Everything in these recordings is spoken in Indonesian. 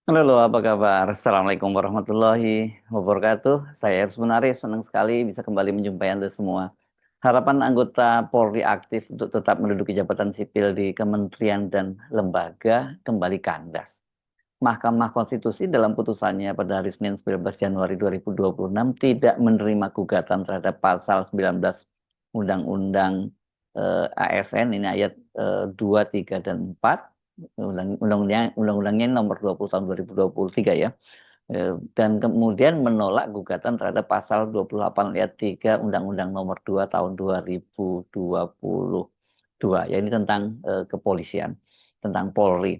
Halo, apa kabar? Assalamualaikum warahmatullahi wabarakatuh. Saya Ersy Munarif, senang sekali bisa kembali menjumpai Anda semua. Harapan anggota Polri aktif untuk tetap menduduki jabatan sipil di kementerian dan lembaga kembali kandas. Mahkamah Konstitusi dalam putusannya pada hari Senin 19 Januari 2026 tidak menerima gugatan terhadap pasal 19 Undang-Undang ASN, ini ayat 2, 3, dan 4. Undang-undangnya nomor 20 tahun 2023 ya. Dan kemudian menolak gugatan terhadap pasal 28 ayat 3 Undang-Undang nomor 2 tahun 2022. Ya, ini tentang kepolisian, tentang Polri.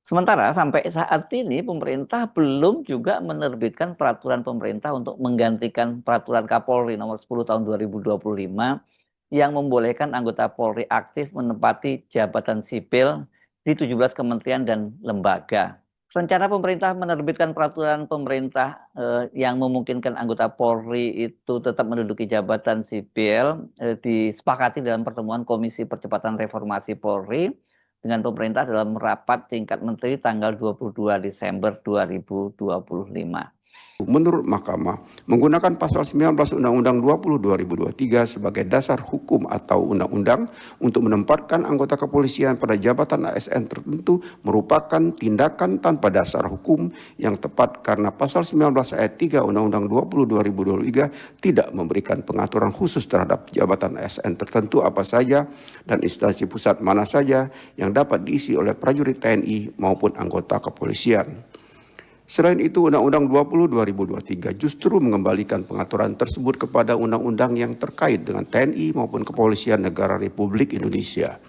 Sementara sampai saat ini pemerintah belum juga menerbitkan peraturan pemerintah untuk menggantikan peraturan Kapolri nomor 10 tahun 2025 yang membolehkan anggota Polri aktif menempati jabatan sipil di 17 kementerian dan lembaga. Rencana pemerintah menerbitkan peraturan pemerintah yang memungkinkan anggota Polri itu tetap menduduki jabatan sipil disepakati dalam pertemuan Komisi Percepatan Reformasi Polri dengan pemerintah dalam rapat tingkat menteri tanggal 22 Desember 2025. Menurut Mahkamah, menggunakan pasal 19 Undang-Undang 20 2023 sebagai dasar hukum atau undang-undang untuk menempatkan anggota kepolisian pada jabatan ASN tertentu merupakan tindakan tanpa dasar hukum yang tepat karena pasal 19 ayat 3 Undang-Undang 20 2023 tidak memberikan pengaturan khusus terhadap jabatan ASN tertentu apa saja dan instansi pusat mana saja yang dapat diisi oleh prajurit TNI maupun anggota kepolisian. Selain itu, Undang-Undang 20 2023 justru mengembalikan pengaturan tersebut kepada undang-undang yang terkait dengan TNI maupun Kepolisian Negara Republik Indonesia.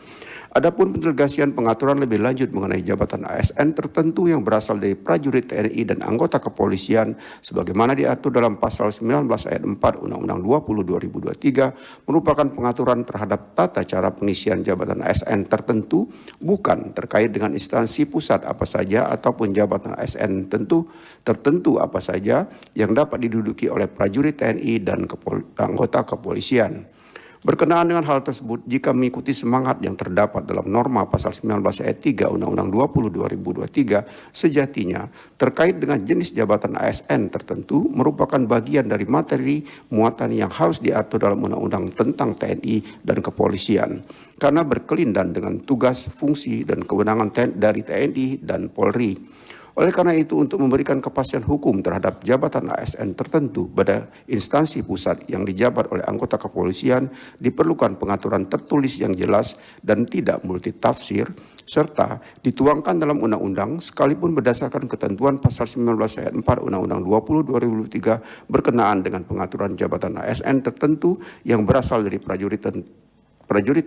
Adapun pendelegasian pengaturan lebih lanjut mengenai jabatan ASN tertentu yang berasal dari prajurit TNI dan anggota kepolisian sebagaimana diatur dalam pasal 19 ayat 4 Undang-Undang 20 2023 merupakan pengaturan terhadap tata cara pengisian jabatan ASN tertentu bukan terkait dengan instansi pusat apa saja ataupun jabatan ASN tertentu apa saja yang dapat diduduki oleh prajurit TNI dan anggota kepolisian. Berkenaan dengan hal tersebut, jika mengikuti semangat yang terdapat dalam norma pasal 19 ayat 3 Undang-Undang 20 2023, sejatinya terkait dengan jenis jabatan ASN tertentu merupakan bagian dari materi muatan yang harus diatur dalam Undang-Undang tentang TNI dan kepolisian, karena berkelindan dengan tugas, fungsi, dan kewenangan dari TNI dan Polri. Oleh karena itu, untuk memberikan kepastian hukum terhadap jabatan ASN tertentu pada instansi pusat yang dijabat oleh anggota kepolisian, diperlukan pengaturan tertulis yang jelas dan tidak multitafsir, serta dituangkan dalam undang-undang sekalipun berdasarkan ketentuan pasal 19 ayat 4 Undang-Undang 20 2023 berkenaan dengan pengaturan jabatan ASN tertentu yang berasal dari prajurit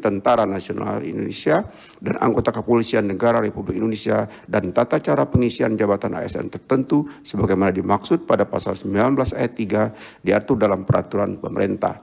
Tentara Nasional Indonesia dan anggota Kepolisian Negara Republik Indonesia dan tata cara pengisian jabatan ASN tertentu sebagaimana dimaksud pada pasal 19 ayat 3 diatur dalam peraturan pemerintah.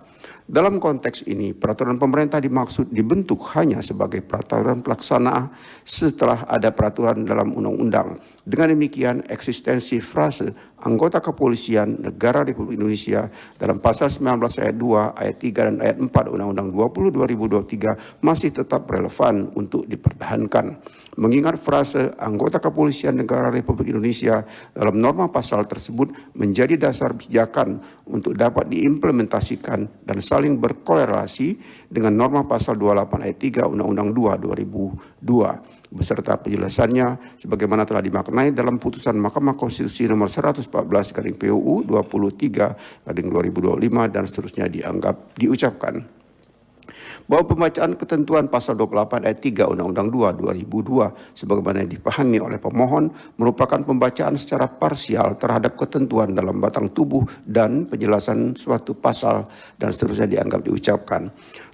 Dalam konteks ini, peraturan pemerintah dibentuk hanya sebagai peraturan pelaksana setelah ada peraturan dalam undang-undang. Dengan demikian, eksistensi frase anggota kepolisian negara Republik Indonesia dalam pasal 19 ayat 2, ayat 3, dan ayat 4 Undang-Undang 20 2023 masih tetap relevan untuk dipertahankan. Mengingat frase anggota kepolisian negara Republik Indonesia dalam norma pasal tersebut menjadi dasar pijakan untuk dapat diimplementasikan dan saling berkorelasi dengan norma pasal 28 ayat 3 Undang-Undang 2 2002 beserta penjelasannya sebagaimana telah dimaknai dalam putusan Mahkamah Konstitusi nomor 114 PUU 23 2025 dan seterusnya diucapkan bahwa pembacaan ketentuan pasal 28 ayat 3 Undang-Undang 2 2002 sebagaimana dipahami oleh pemohon merupakan pembacaan secara parsial terhadap ketentuan dalam batang tubuh dan penjelasan suatu pasal dan seterusnya diucapkan.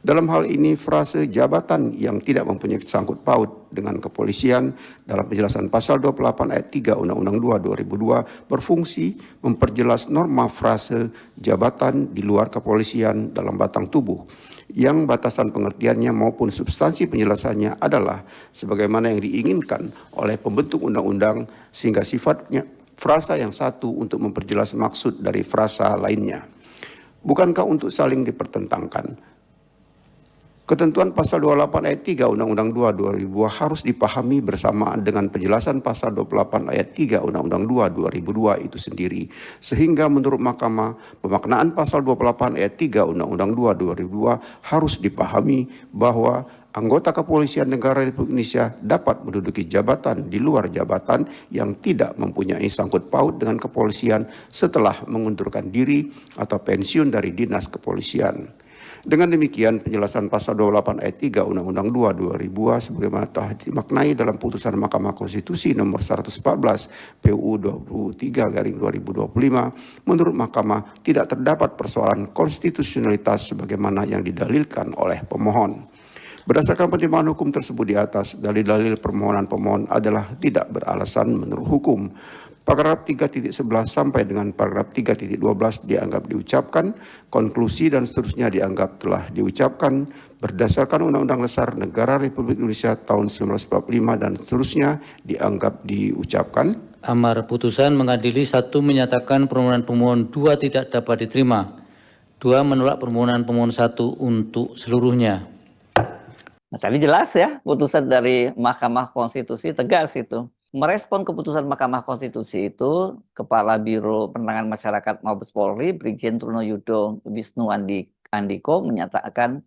Dalam hal ini frase jabatan yang tidak mempunyai sangkut paut dengan kepolisian dalam penjelasan pasal 28 ayat 3 Undang-Undang 2 2002 berfungsi memperjelas norma frase jabatan di luar kepolisian dalam batang tubuh yang batasan pengertiannya maupun substansi penjelasannya adalah sebagaimana yang diinginkan oleh pembentuk undang-undang sehingga sifatnya frasa yang satu untuk memperjelas maksud dari frasa lainnya. Bukankah untuk saling dipertentangkan? Ketentuan pasal 28 ayat 3 Undang-Undang 2 2002 harus dipahami bersamaan dengan penjelasan pasal 28 ayat 3 Undang-Undang 2 2002 itu sendiri. Sehingga menurut Mahkamah, pemaknaan pasal 28 ayat 3 Undang-Undang 2 2002 harus dipahami bahwa anggota kepolisian negara Republik Indonesia dapat menduduki jabatan di luar jabatan yang tidak mempunyai sangkut paut dengan kepolisian setelah mengundurkan diri atau pensiun dari dinas kepolisian. Dengan demikian, penjelasan pasal 28 ayat 3 Undang-Undang 2 2002 sebagaimana telah dimaknai dalam putusan Mahkamah Konstitusi nomor 114 PUU 23/2025, menurut Mahkamah tidak terdapat persoalan konstitusionalitas sebagaimana yang didalilkan oleh pemohon. Berdasarkan pertimbangan hukum tersebut di atas, dalil-dalil permohonan pemohon adalah tidak beralasan menurut hukum. Paragraf 3.11 sampai dengan paragraf 3.12 dianggap diucapkan, konklusi dan seterusnya dianggap telah diucapkan berdasarkan Undang-Undang Dasar Negara Republik Indonesia tahun 1945 dan seterusnya dianggap diucapkan. Amar putusan mengadili: 1. Menyatakan permohonan pemohon 2 tidak dapat diterima. 2. Menolak permohonan pemohon 1 untuk seluruhnya. Nah, tadi jelas ya, putusan dari Mahkamah Konstitusi tegas itu. Merespon keputusan Mahkamah Konstitusi itu, Kepala Biro Penerangan Masyarakat Mabes Polri, Brigjen Truno Yudo Wisnu Andiko menyatakan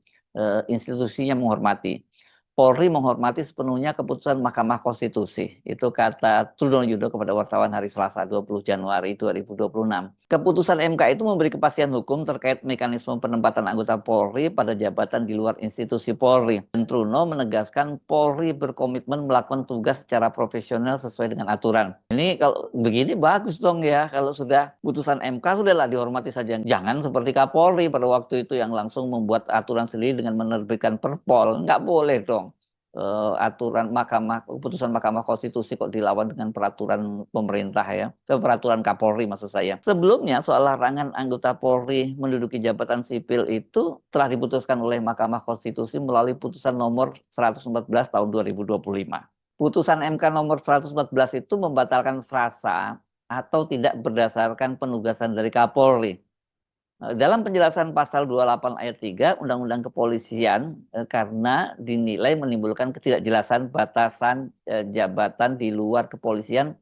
institusinya menghormati. Polri menghormati sepenuhnya keputusan Mahkamah Konstitusi. Itu kata Truno Yudo kepada wartawan hari Selasa 20 Januari 2026. Keputusan MK itu memberi kepastian hukum terkait mekanisme penempatan anggota Polri pada jabatan di luar institusi Polri. Dan Truno menegaskan Polri berkomitmen melakukan tugas secara profesional sesuai dengan aturan. Ini kalau begini bagus dong ya, kalau sudah putusan MK sudahlah dihormati saja. Jangan seperti Kapolri pada waktu itu yang langsung membuat aturan sendiri dengan menerbitkan perpol. Nggak boleh dong. Aturan keputusan Mahkamah Konstitusi kok dilawan dengan peraturan pemerintah ya, peraturan Kapolri maksud saya. Sebelumnya soal larangan anggota Polri menduduki jabatan sipil itu telah diputuskan oleh Mahkamah Konstitusi melalui putusan nomor 114 tahun 2025. Putusan MK nomor 114 itu membatalkan frasa atau tidak berdasarkan penugasan dari Kapolri. Dalam penjelasan pasal 28 ayat 3 Undang-Undang Kepolisian karena dinilai menimbulkan ketidakjelasan batasan jabatan di luar kepolisian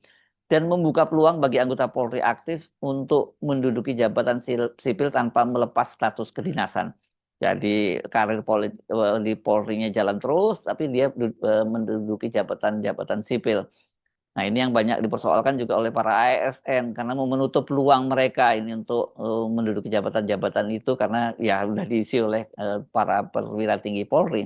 dan membuka peluang bagi anggota Polri aktif untuk menduduki jabatan sipil tanpa melepas status kedinasan. Jadi karir di Polri-nya jalan terus tapi dia menduduki jabatan-jabatan sipil. Nah, ini yang banyak dipersoalkan juga oleh para ASN karena mau menutup peluang mereka ini untuk menduduki jabatan-jabatan itu karena ya sudah diisi oleh para perwira tinggi Polri.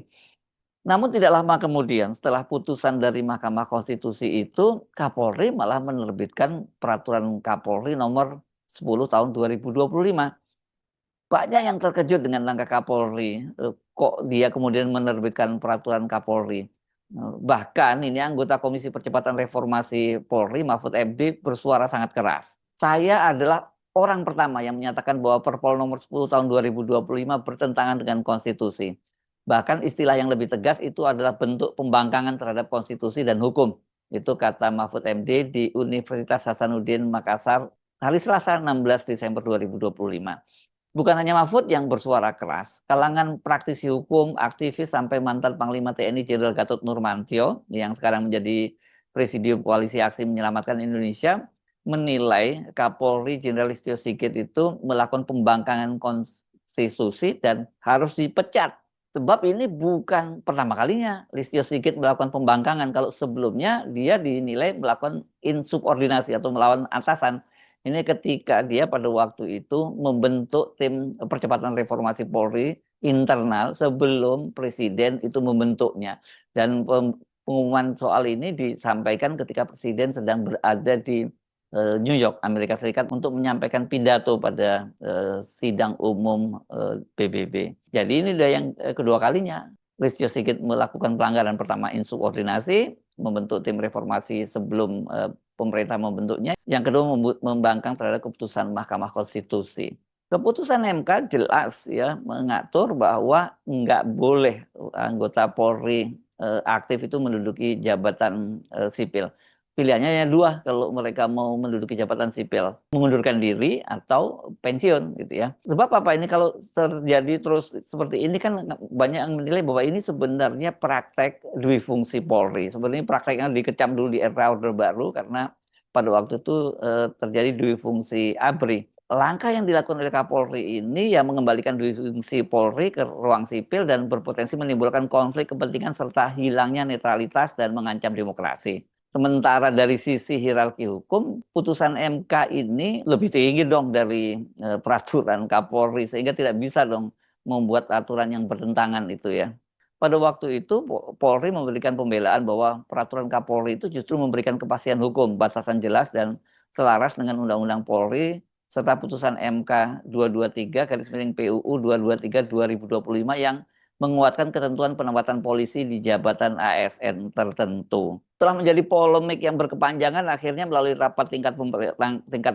Namun tidak lama kemudian setelah putusan dari Mahkamah Konstitusi itu, Kapolri malah menerbitkan peraturan Kapolri nomor 10 tahun 2025. Banyak yang terkejut dengan langkah Kapolri. Kok dia kemudian menerbitkan peraturan Kapolri? Bahkan ini anggota Komisi Percepatan Reformasi Polri, Mahfud MD, bersuara sangat keras. Saya adalah orang pertama yang menyatakan bahwa Perpol nomor 10 tahun 2025 bertentangan dengan konstitusi. Bahkan istilah yang lebih tegas itu adalah bentuk pembangkangan terhadap konstitusi dan hukum. Itu kata Mahfud MD di Universitas Hasanuddin Makassar hari Selasa 16 Desember 2025. Bukan hanya Mahfud yang bersuara keras, kalangan praktisi hukum, aktivis sampai mantan Panglima TNI Jenderal Gatot Nurmantio yang sekarang menjadi Presidium Koalisi Aksi Menyelamatkan Indonesia menilai Kapolri Jenderal Listio Sigit itu melakukan pembangkangan konstitusi dan harus dipecat. Sebab ini bukan pertama kalinya Listio Sigit melakukan pembangkangan. Kalau sebelumnya dia dinilai melakukan insubordinasi atau melawan atasan. Ini ketika dia pada waktu itu membentuk tim percepatan reformasi Polri internal sebelum presiden itu membentuknya. Dan pengumuman soal ini disampaikan ketika presiden sedang berada di New York, Amerika Serikat untuk menyampaikan pidato pada sidang umum PBB. Jadi ini sudah yang kedua kalinya Listio Sigit melakukan pelanggaran. Pertama insubordinasi, membentuk tim reformasi sebelum pemerintah membentuknya. Yang kedua membangkang terhadap keputusan Mahkamah Konstitusi. Keputusan MK jelas ya mengatur bahwa nggak boleh anggota Polri aktif itu menduduki jabatan sipil. Pilihannya hanya dua kalau mereka mau menduduki jabatan sipil, mengundurkan diri atau pensiun gitu ya. Sebab apa ini kalau terjadi terus seperti ini kan banyak yang menilai bahwa ini sebenarnya praktek dui fungsi Polri. Sebenarnya prakteknya dikecam dulu di era Orde Baru karena pada waktu itu terjadi dui fungsi ABRI. Langkah yang dilakukan oleh Kapolri ini yang mengembalikan dui fungsi Polri ke ruang sipil dan berpotensi menimbulkan konflik kepentingan serta hilangnya netralitas dan mengancam demokrasi. Sementara dari sisi hierarki hukum, putusan MK ini lebih tinggi dong dari peraturan Kapolri, sehingga tidak bisa dong membuat aturan yang bertentangan itu ya. Pada waktu itu Polri memberikan pembelaan bahwa peraturan Kapolri itu justru memberikan kepastian hukum, batasan jelas dan selaras dengan Undang-Undang Polri, serta putusan MK 223 garis miring PUU 223 2025 yang menguatkan ketentuan penempatan polisi di jabatan ASN tertentu. Setelah menjadi polemik yang berkepanjangan, akhirnya melalui rapat tingkat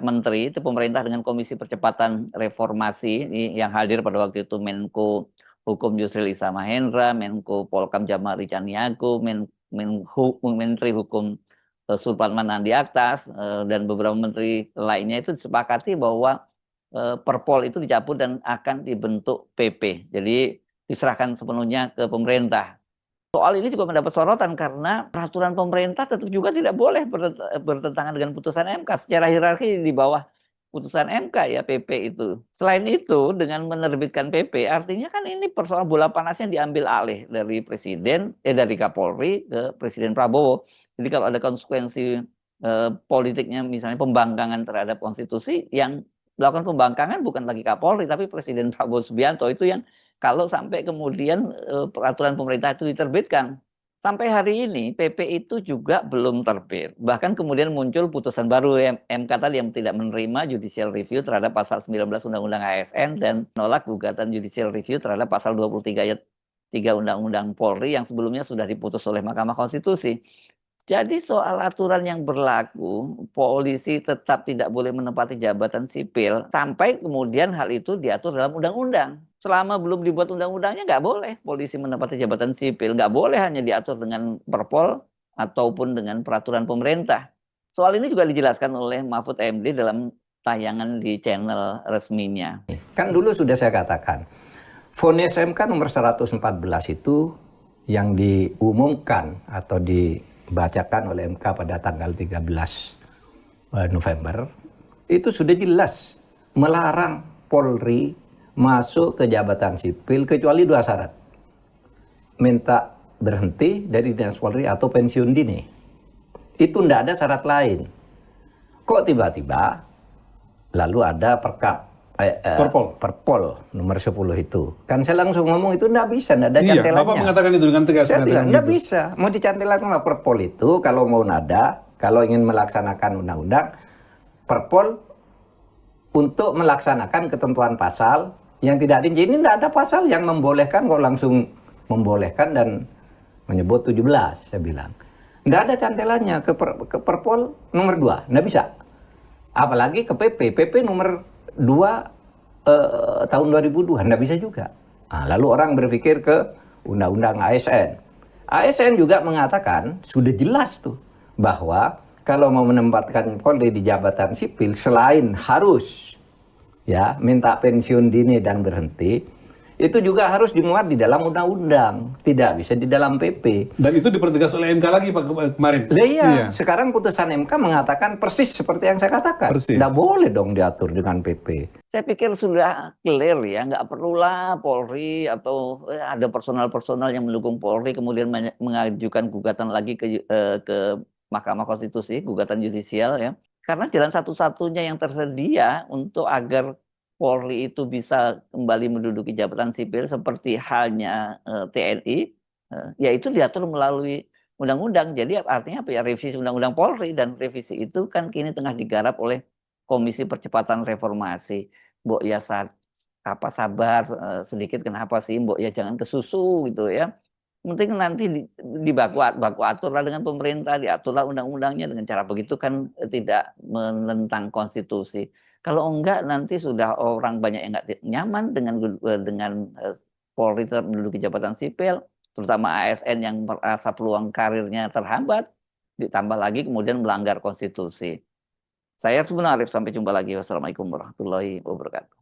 menteri, itu pemerintah dengan Komisi Percepatan Reformasi yang hadir pada waktu itu Menko Hukum Yusril Iza Mahendra, Menko Polkam Jamal Ricaniago, Menteri Hukum Supratman Andi Aktas, dan beberapa menteri lainnya itu disepakati bahwa Perpol itu dicabut dan akan dibentuk PP. Jadi diserahkan sepenuhnya ke pemerintah. Soal ini juga mendapat sorotan karena peraturan pemerintah tentu juga tidak boleh bertentangan dengan putusan MK. Secara hierarki di bawah putusan MK ya PP itu. Selain itu dengan menerbitkan PP artinya kan ini persoalan bola panasnya diambil alih dari dari Kapolri ke Presiden Prabowo. Jadi kalau ada konsekuensi politiknya misalnya pembangkangan terhadap konstitusi, yang melakukan pembangkangan bukan lagi Kapolri tapi Presiden Prabowo Subianto, itu yang kalau sampai kemudian peraturan pemerintah itu diterbitkan. Sampai hari ini PP itu juga belum terbit. Bahkan kemudian muncul putusan baru MK tadi yang tidak menerima judicial review terhadap pasal 19 Undang-Undang ASN dan menolak gugatan judicial review terhadap pasal 23 ayat 3 Undang-Undang Polri yang sebelumnya sudah diputus oleh Mahkamah Konstitusi. Jadi soal aturan yang berlaku, polisi tetap tidak boleh menempati jabatan sipil sampai kemudian hal itu diatur dalam undang-undang. Selama belum dibuat undang-undangnya nggak boleh polisi menempati jabatan sipil, nggak boleh hanya diatur dengan Perpol ataupun dengan peraturan pemerintah. Soal ini juga dijelaskan oleh Mahfud MD dalam tayangan di channel resminya. Kan dulu sudah saya katakan, vonis MK nomor 114 itu yang diumumkan atau dibacakan oleh MK pada tanggal 13 November, itu sudah jelas melarang Polri masuk ke jabatan sipil kecuali dua syarat. Minta berhenti dari dinas Polri atau pensiun dini. Itu tidak ada syarat lain. Kok tiba-tiba lalu ada Perpol nomor 10 itu. Kan saya langsung ngomong itu tidak bisa, tidak ada cantelannya. Bapak mengatakan itu dengan tegas. Saya bilang tidak bisa. Mau dicantelan Perpol itu kalau mau nada, kalau ingin melaksanakan undang-undang, Perpol untuk melaksanakan ketentuan pasal yang tidak rinci. Ini tidak ada pasal yang membolehkan, kok langsung membolehkan dan menyebut 17, saya bilang. Tidak ada cantelannya ke Perpol nomor 2, tidak bisa. Apalagi ke PP nomor 2 tahun 2002, tidak bisa juga. Nah, lalu orang berpikir ke Undang-Undang ASN. ASN juga mengatakan, sudah jelas tuh, bahwa kalau mau menempatkan Polri di jabatan sipil, selain harus ya minta pensiun dini dan berhenti, itu juga harus dimuat di dalam undang-undang, tidak bisa di dalam PP. Dan itu dipertegas oleh MK lagi Pak kemarin. Iya, sekarang putusan MK mengatakan persis seperti yang saya katakan. Tidak boleh dong diatur dengan PP. Saya pikir sudah clear ya, nggak perlulah Polri atau ada personal-personal yang mendukung Polri kemudian mengajukan gugatan lagi ke Mahkamah Konstitusi, gugatan yudisial ya. Karena jalan satu-satunya yang tersedia untuk agar Polri itu bisa kembali menduduki jabatan sipil seperti halnya TNI, yaitu diatur melalui undang-undang. Jadi artinya apa ya, revisi undang-undang Polri, dan revisi itu kan kini tengah digarap oleh Komisi Percepatan Reformasi. Mbok ya sabar sedikit, kenapa sih Mbok ya jangan kesusu gitu ya. Penting nanti baku aturlah dengan pemerintah, diaturlah undang-undangnya, dengan cara begitu kan tidak menentang konstitusi. Kalau enggak nanti sudah orang banyak yang enggak nyaman dengan Polri menduduki jabatan sipil, terutama ASN yang merasa peluang karirnya terhambat. ditambah lagi kemudian melanggar konstitusi. Saya Subhan Arif, sampai jumpa lagi. Wassalamualaikum warahmatullahi wabarakatuh.